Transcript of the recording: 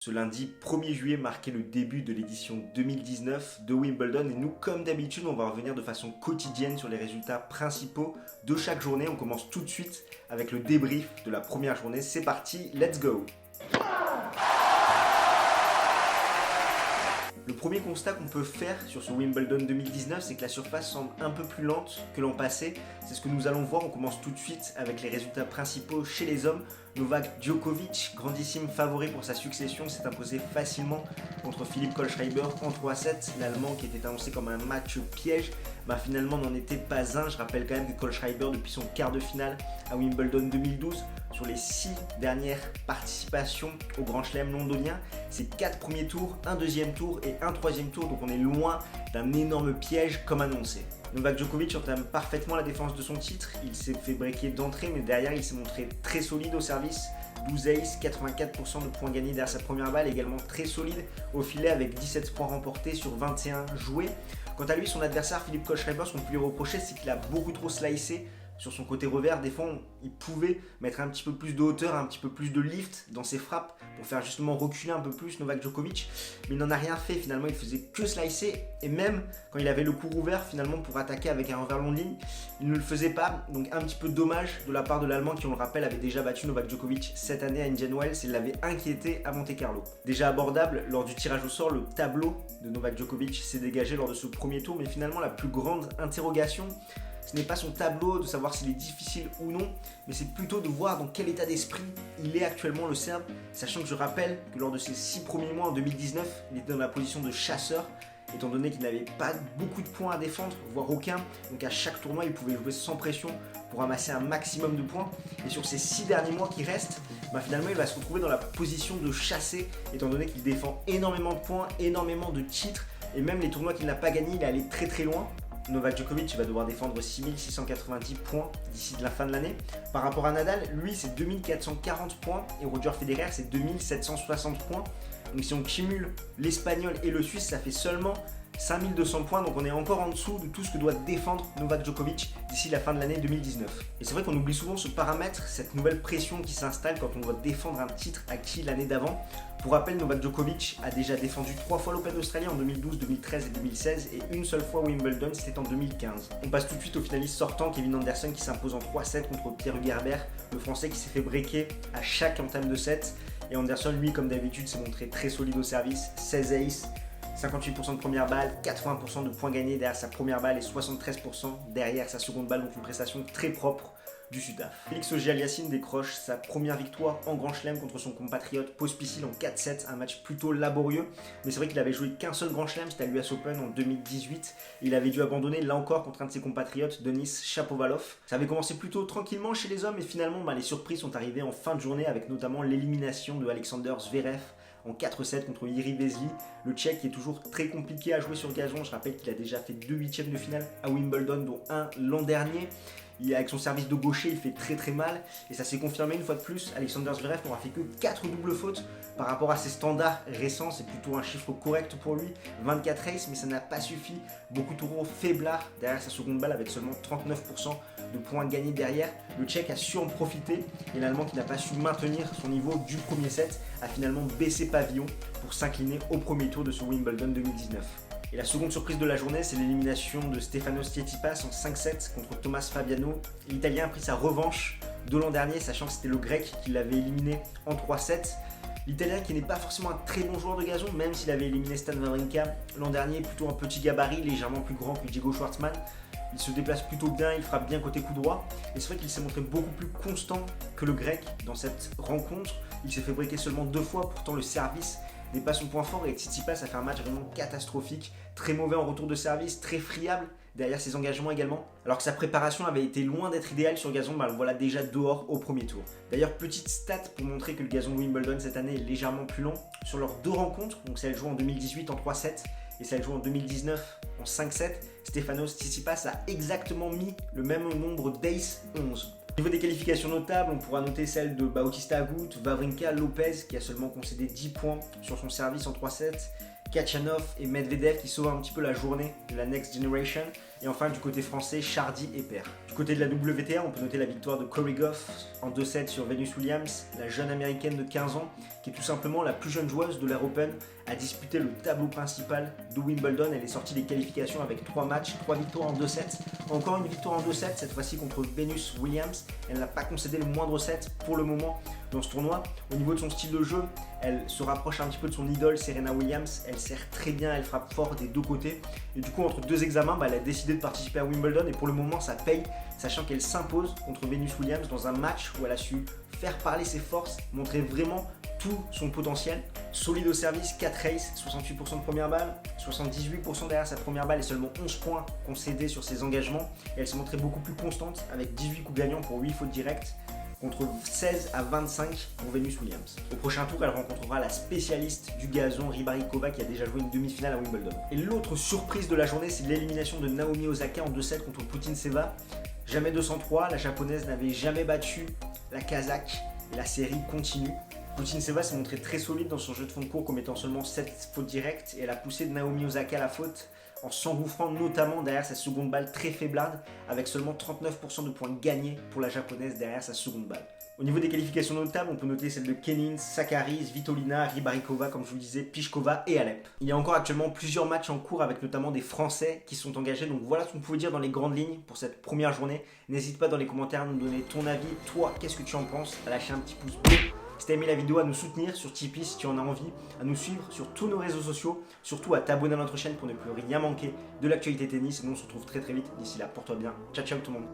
Ce lundi 1er juillet marquait le début de l'édition 2019 de Wimbledon et nous, comme d'habitude, on va revenir de façon quotidienne sur les résultats principaux de chaque journée. On commence tout de suite avec le débrief de la première journée. C'est parti, let's go! Le premier constat qu'on peut faire sur ce Wimbledon 2019, c'est que la surface semble un peu plus lente que l'an passé. C'est ce que nous allons voir. On commence tout de suite avec les résultats principaux chez les hommes. Novak Djokovic, grandissime favori pour sa succession, s'est imposé facilement contre Philippe Kohlschreiber en 3-7. L'Allemand, qui était annoncé comme un match piège, finalement n'en était pas un. Je rappelle quand même que Kohlschreiber, depuis son quart de finale à Wimbledon 2012, sur les 6 dernières participations au Grand Chelem londonien, c'est 4 premiers tours, un deuxième tour et un troisième tour, donc on est loin d'un énorme piège comme annoncé. Novak Djokovic entame parfaitement la défense de son titre, il s'est fait breaker d'entrée, mais derrière il s'est montré très solide au service. 12 aces, 84% de points gagnés derrière sa première balle, également très solide au filet avec 17 points remportés sur 21 joués. Quant à lui, son adversaire Philippe Kohlschreiber, ce qu'on peut lui reprocher, c'est qu'il a beaucoup trop slicé sur son côté revers. Des fois, il pouvait mettre un petit peu plus de hauteur, un petit peu plus de lift dans ses frappes pour faire justement reculer un peu plus Novak Djokovic. Mais il n'en a rien fait finalement, il faisait que slicer. Et même quand il avait le court ouvert finalement pour attaquer avec un revers long de ligne, il ne le faisait pas. Donc un petit peu dommage de la part de l'Allemand qui, on le rappelle, avait déjà battu Novak Djokovic cette année à Indian Wells et l'avait inquiété à Monte-Carlo. Déjà abordable, lors du tirage au sort, le tableau de Novak Djokovic s'est dégagé lors de ce premier tour. Mais finalement, la plus grande interrogation, ce n'est pas son tableau, de savoir s'il est difficile ou non, mais c'est plutôt de voir dans quel état d'esprit il est actuellement le Serbe, sachant que je rappelle que lors de ses 6 premiers mois en 2019, il était dans la position de chasseur, étant donné qu'il n'avait pas beaucoup de points à défendre, voire aucun. Donc à chaque tournoi, il pouvait jouer sans pression pour amasser un maximum de points. Et sur ces 6 derniers mois qui restent, finalement, il va se retrouver dans la position de chasser, étant donné qu'il défend énormément de points, énormément de titres, et même les tournois qu'il n'a pas gagnés, il est allé très très loin. Novak Djokovic va devoir défendre 6690 points d'ici la fin de l'année. Par rapport à Nadal, lui c'est 2440 points et Roger Federer c'est 2760 points. Donc si on cumule l'Espagnol et le Suisse, ça fait seulement 5200 points, donc on est encore en dessous de tout ce que doit défendre Novak Djokovic d'ici la fin de l'année 2019. Et c'est vrai qu'on oublie souvent ce paramètre, cette nouvelle pression qui s'installe quand on doit défendre un titre acquis l'année d'avant. Pour rappel, Novak Djokovic a déjà défendu 3 fois l'Open d'Australie en 2012, 2013 et 2016 et une seule fois Wimbledon, c'était en 2015. On passe tout de suite au finaliste sortant, Kevin Anderson, qui s'impose en 3-7 contre Pierre-Hugues Herbert, le français qui s'est fait breaker à chaque entame de set. Et Anderson, lui, comme d'habitude, s'est montré très solide au service, 16 aces, 58% de première balle, 80% de points gagnés derrière sa première balle et 73% derrière sa seconde balle, donc une prestation très propre du Sudaf. Félix Auger-Aliassime décroche sa première victoire en Grand Chelem contre son compatriote Pospisil en 4-7, un match plutôt laborieux, mais c'est vrai qu'il avait joué qu'un seul Grand Chelem, c'était à l'US Open en 2018, et il avait dû abandonner là encore contre un de ses compatriotes, Denis Shapovalov. Ça avait commencé plutôt tranquillement chez les hommes, et finalement les surprises sont arrivées en fin de journée avec notamment l'élimination de Alexander Zverev en 4-7 contre Jiří Veselý, le Tchèque qui est toujours très compliqué à jouer sur gazon. Je rappelle qu'il a déjà fait 2 huitièmes de finale à Wimbledon, dont un l'an dernier. Avec son service de gaucher, il fait très très mal et ça s'est confirmé une fois de plus. Alexander Zverev n'aura fait que 4 doubles fautes par rapport à ses standards récents. C'est plutôt un chiffre correct pour lui, 24 aces, mais ça n'a pas suffi. Beaucoup trop faiblard derrière sa seconde balle avec seulement 39% de points gagnés derrière. Le Tchèque a su en profiter et l'Allemand, qui n'a pas su maintenir son niveau du premier set, a finalement baissé pavillon pour s'incliner au premier tour de ce Wimbledon 2019. Et la seconde surprise de la journée, c'est l'élimination de Stefanos Tsitsipas en 5-7 contre Thomas Fabiano. L'Italien a pris sa revanche de l'an dernier, sachant que c'était le Grec qui l'avait éliminé en 3-7. L'Italien, qui n'est pas forcément un très bon joueur de gazon, même s'il avait éliminé Stan Wawrinka l'an dernier, plutôt un petit gabarit, légèrement plus grand que Diego Schwartzmann. Il se déplace plutôt bien, il frappe bien côté coup droit. Et c'est vrai qu'il s'est montré beaucoup plus constant que le Grec dans cette rencontre. Il s'est fait breaker seulement 2 fois, pourtant le service n'est pas son point fort et Tsitsipas a fait un match vraiment catastrophique, très mauvais en retour de service, très friable derrière ses engagements également. Alors que sa préparation avait été loin d'être idéale sur gazon, le voilà déjà dehors au premier tour. D'ailleurs, petite stat pour montrer que le gazon de Wimbledon cette année est légèrement plus long. Sur leurs 2 rencontres, donc celle jouée en 2018 en 3-7 et celle jouée en 2019 en 5-7, Stefanos Tsitsipas a exactement mis le même nombre d'ace 11. Au niveau des qualifications notables, on pourra noter celle de Bautista Agut, Wawrinka, Lopez qui a seulement concédé 10 points sur son service en 3-7, Khachanov et Medvedev qui sauvent un petit peu la journée de la Next Generation. Et enfin, du côté français, Chardy et Paire. Du côté de la WTA, on peut noter la victoire de Corey Goff en 2-7 sur Venus Williams, la jeune américaine de 15 ans, qui est tout simplement la plus jeune joueuse de l'Air Open à disputer le tableau principal de Wimbledon. Elle est sortie des qualifications avec 3 matchs, 3 victoires en 2-7. Encore une victoire en 2-7, cette fois-ci contre Venus Williams. Elle n'a pas concédé le moindre set pour le moment dans ce tournoi. Au niveau de son style de jeu, elle se rapproche un petit peu de son idole Serena Williams. Elle sert très bien, elle frappe fort des deux côtés. Et du coup, entre deux examens, elle a décidé de participer à Wimbledon et pour le moment, ça paye, sachant qu'elle s'impose contre Venus Williams dans un match où elle a su faire parler ses forces, montrer vraiment tout son potentiel. Solide au service, 4 races, 68% de première balle, 78% derrière sa première balle et seulement 11 points concédés sur ses engagements. Et elle s'est montrée beaucoup plus constante avec 18 coups gagnants pour 8 fautes directes contre 16 à 25 pour Venus Williams. Au prochain tour, elle rencontrera la spécialiste du gazon Rybakina qui a déjà joué une demi-finale à Wimbledon. Et l'autre surprise de la journée, c'est l'élimination de Naomi Osaka en 2-7 contre Putintseva. Jamais 203, la japonaise n'avait jamais battu la kazakh et la série continue. Putintseva s'est montrée très solide dans son jeu de fond de cours, commettant seulement 7 fautes directes et elle a poussé Naomi Osaka à la faute en s'engouffrant notamment derrière sa seconde balle très faiblarde avec seulement 39% de points gagnés pour la japonaise derrière sa seconde balle. Au niveau des qualifications notables, on peut noter celles de Kenin, Sakkari, Svitolina, Rybakina, comme je vous le disais, Pliskova et Alep. Il y a encore actuellement plusieurs matchs en cours avec notamment des Français qui sont engagés. Donc voilà ce qu'on pouvait dire dans les grandes lignes pour cette première journée. N'hésite pas dans les commentaires à nous donner ton avis. Toi, qu'est-ce que tu en penses? À lâcher un petit pouce bleu. Si t'as aimé la vidéo, à nous soutenir sur Tipeee si tu en as envie, à nous suivre sur tous nos réseaux sociaux, surtout à t'abonner à notre chaîne pour ne plus rien manquer de l'actualité tennis. Et nous on se retrouve très vite. D'ici là, porte-toi bien. Ciao ciao tout le monde.